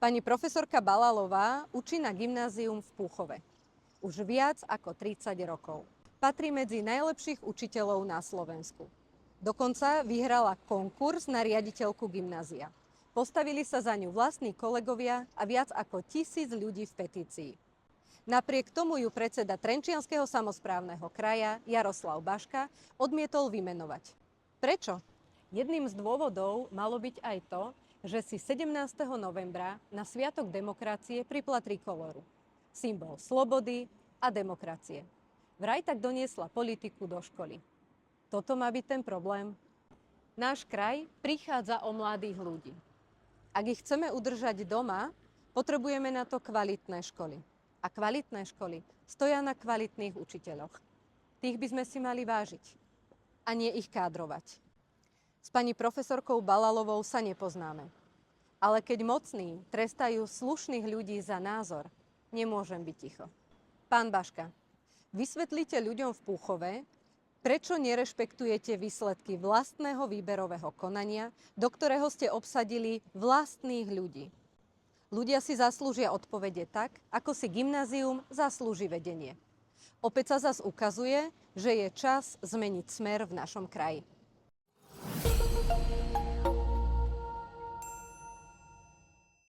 Pani profesorka Balalová učí na gymnázium v Púchove. Už viac ako 30 rokov. Patrí medzi najlepších učiteľov na Slovensku. Dokonca vyhrala konkurs na riaditeľku gymnázia. Postavili sa za ňu vlastní kolegovia a viac ako 1000 ľudí v petícii. Napriek tomu ju predseda Trenčianskeho samosprávneho kraja Jaroslav Baška odmietol vymenovať. Prečo? Jedným z dôvodov malo byť aj to, že si 17. novembra na Sviatok demokracie pripla trikoloru. Symbol slobody a demokracie. Vraj tak doniesla politiku do školy. Toto má byť ten problém? Náš kraj prichádza o mladých ľudí. Ak ich chceme udržať doma, potrebujeme na to kvalitné školy. A kvalitné školy stoja na kvalitných učiteľoch. Tých by sme si mali vážiť a nie ich kádrovať. S pani profesorkou Balalovou sa nepoznáme. Ale keď mocní trestajú slušných ľudí za názor, nemôžem byť ticho. Pán Baška, vysvetlite ľuďom v Púchove, prečo nerešpektujete výsledky vlastného výberového konania, do ktorého ste obsadili vlastných ľudí. Ľudia si zaslúžia odpovede tak, ako si gymnázium zaslúži vedenie. Opäť sa zas ukazuje, že je čas zmeniť smer v našom kraji.